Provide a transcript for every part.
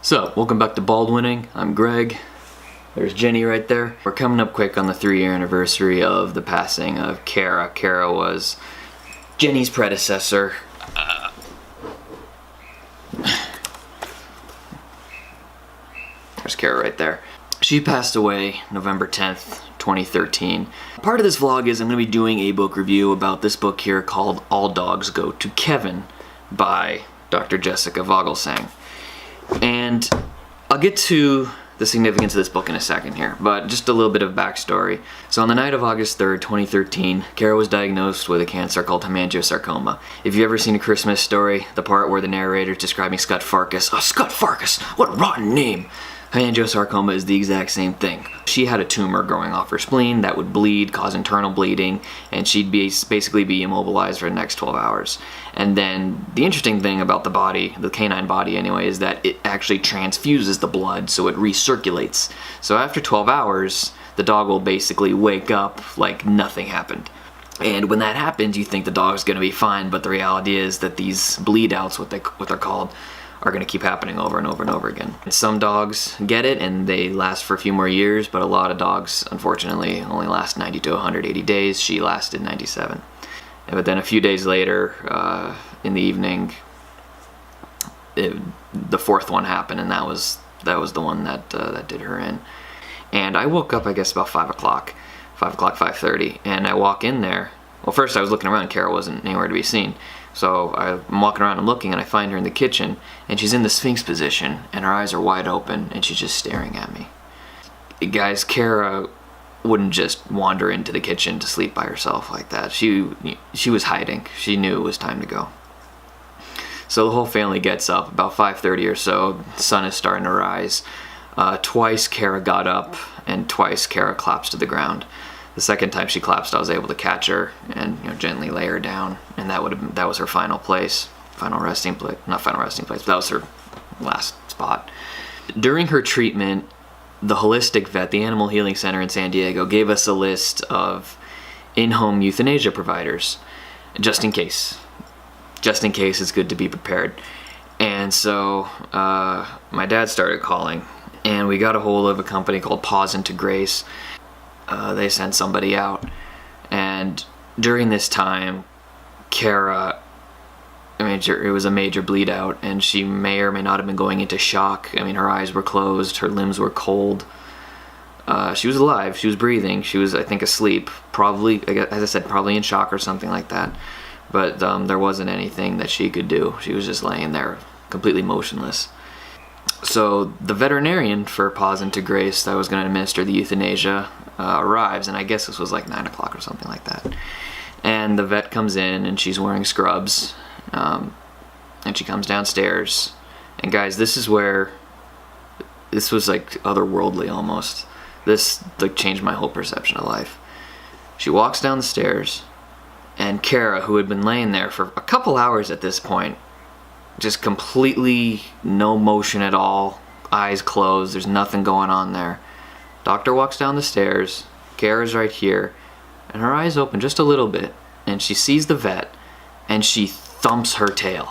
So, welcome back to Baldwinning. I'm Greg. There's Jenny right there. We're coming up quick on the 3-year anniversary of the passing of Cara. Cara was Jenny's predecessor. There's Cara right there. She passed away November 10th, 2013. Part of this vlog is I'm going to be doing a book review about this book here called All Dogs Go to Kevin by Dr. Jessica Vogelsang. And I'll get to the significance of this book in a second here, but just a little bit of backstory. So on the night of August 3rd, 2013, Cara was diagnosed with a cancer called hemangiosarcoma. If you've ever seen A Christmas Story, the part where the narrator's describing Scut Farkus, Scut Farkus, what a rotten name! Hemangiosarcoma is the exact same thing. She had a tumor growing off her spleen that would bleed, cause internal bleeding, and she'd basically be immobilized for the next 12 hours. And then the interesting thing about the body, the canine body anyway, is that it actually transfuses the blood, so it recirculates. So after 12 hours, the dog will basically wake up like nothing happened. And when that happens, you think the dog's going to be fine, but the reality is that these bleed outs, what they're called, are going to keep happening over and over and over again. Some dogs get it and they last for a few more years, but a lot of dogs, unfortunately, only last 90 to 180 days. She lasted 97. But then a few days later, in the evening, the fourth one happened, and that was the one that did her in. And I woke up, I guess, about 5 o'clock, 5:30, and I walk in there. Well, first I was looking around. Cara wasn't anywhere to be seen. So I'm walking around, I'm looking, and I find her in the kitchen, and she's in the Sphinx position, and her eyes are wide open, and she's just staring at me. Guys, Cara wouldn't just wander into the kitchen to sleep by herself like that. She was hiding. She knew it was time to go. So the whole family gets up, about 5:30 or so. The sun is starting to rise. Twice Cara got up, and twice Cara collapsed to the ground. The second time she collapsed, I was able to catch her and gently lay her down, and that was her final resting place. Not final resting place, but that was her last spot. During her treatment, the holistic vet, the Animal Healing Center in San Diego, gave us a list of in-home euthanasia providers, just in case. Just in case, it's good to be prepared. And so my dad started calling, and we got a hold of a company called Pause into Grace. They sent somebody out, and during this time, Cara, it was a major bleed out, and she may or may not have been going into shock. Her eyes were closed, her limbs were cold. She was alive, she was breathing, she was, I think, asleep, probably, as I said, probably in shock or something like that. But there wasn't anything that she could do. She was just laying there, completely motionless. So the veterinarian for Pause into Grace that was going to administer the euthanasia arrives, and I guess this was like 9 o'clock or something like that. And the vet comes in, and she's wearing scrubs, and she comes downstairs. And guys, this was like otherworldly almost. This changed my whole perception of life. She walks down the stairs, and Cara, who had been laying there for a couple hours at this point, just completely no motion at all, eyes closed, there's nothing going on there. Doctor walks down the stairs, Cara's right here, and her eyes open just a little bit, and she sees the vet, and she thumps her tail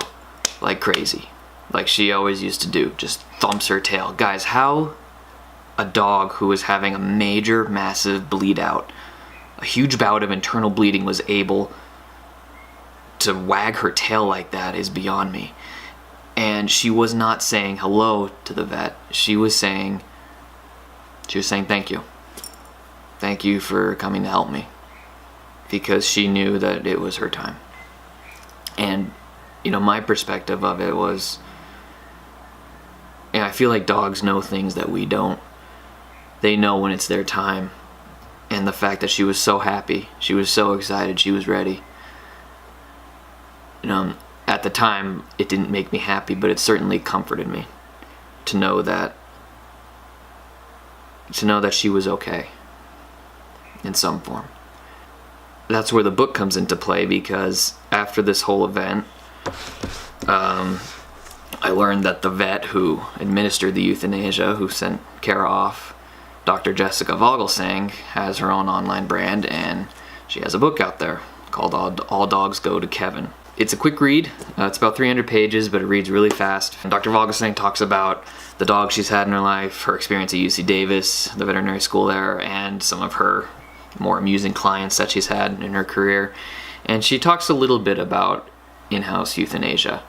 like crazy, like she always used to do, just thumps her tail. Guys, how a dog who was having a major, massive bleed out, a huge bout of internal bleeding, was able to wag her tail like that is beyond me. And she was not saying hello to the vet. She was saying thank you. Thank you for coming to help me. Because she knew that it was her time. And, my perspective of it was, I feel like dogs know things that we don't. They know when it's their time. And the fact that she was so happy, she was so excited, she was ready. At the time, it didn't make me happy, but it certainly comforted me to know that she was okay in some form. That's where the book comes into play, because after this whole event, I learned that the vet who administered the euthanasia, who sent Cara off, Dr. Jessica Vogelsang, has her own online brand, and she has a book out there called All Dogs Go to Kevin. It's a quick read. It's about 300 pages, but it reads really fast. And Dr. Vogelsang talks about the dog she's had in her life, her experience at UC Davis, the veterinary school there, and some of her more amusing clients that she's had in her career. And she talks a little bit about in-house euthanasia.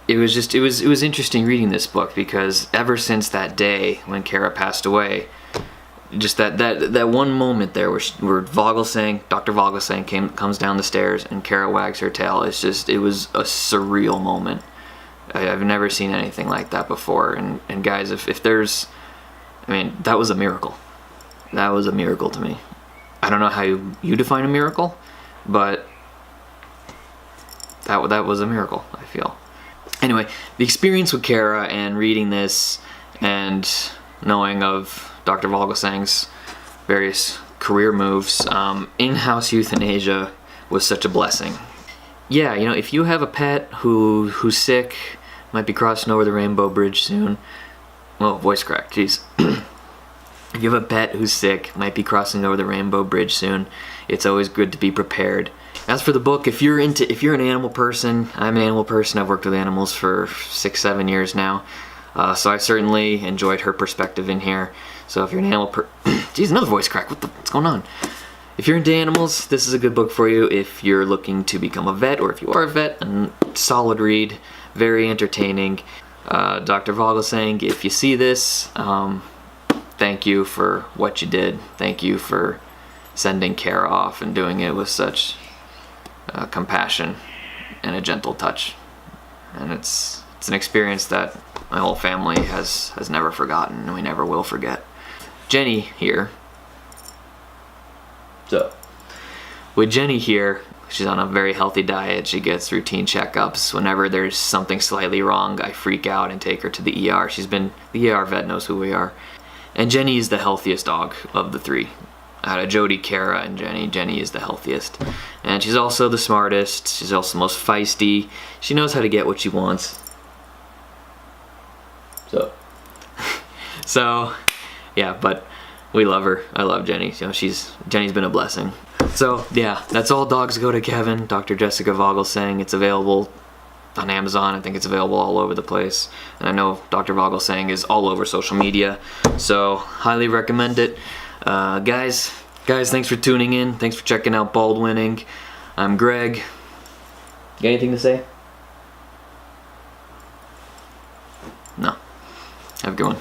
It was interesting reading this book, because ever since that day when Cara passed away, just that one moment there where Dr. Vogelsang comes down the stairs and Cara wags her tail. It was a surreal moment. I've never seen anything like that before. And guys, if there's, I mean, that was a miracle. That was a miracle to me. I don't know how you define a miracle, but that was a miracle, I feel. Anyway, the experience with Cara and reading this and knowing of Dr. Vogelsang's various career moves, in-house euthanasia was such a blessing. Yeah, you know, if you have a pet who's sick, might be crossing over the rainbow bridge soon. Well, voice crack, jeez. If you have a pet who's sick, might be crossing over the rainbow bridge soon, it's always good to be prepared. As for the book, if you're an animal person, I'm an animal person. I've worked with animals for 6-7 years now. So I certainly enjoyed her perspective in here. So if you're an animal Jeez, another voice crack. What's going on? If you're into animals, this is a good book for you. If you're looking to become a vet, or if you are a vet, a solid read, very entertaining. Dr. Vogelsang, if you see this, thank you for what you did. Thank you for sending Cara off and doing it with such compassion and a gentle touch. And it's an experience that my whole family has never forgotten, and we never will forget. Jenny here. So, with Jenny here, she's on a very healthy diet. She gets routine checkups. Whenever there's something slightly wrong, I freak out and take her to the ER. The ER vet knows who we are. And Jenny is the healthiest dog of the three. Out of Jody, Cara, and Jenny is the healthiest. And she's also the smartest. She's also most feisty. She knows how to get what she wants. So, yeah, but we love her. I love Jenny. You know, Jenny's been a blessing. So, yeah, that's All Dogs Go to Kevin, Dr. Jessica Vogelsang. It's available on Amazon. I think it's available all over the place. And I know Dr. Vogelsang is all over social media, so highly recommend it. Guys, thanks for tuning in. Thanks for checking out Baldwinning. I'm Greg. You got anything to say? No. Have a good one.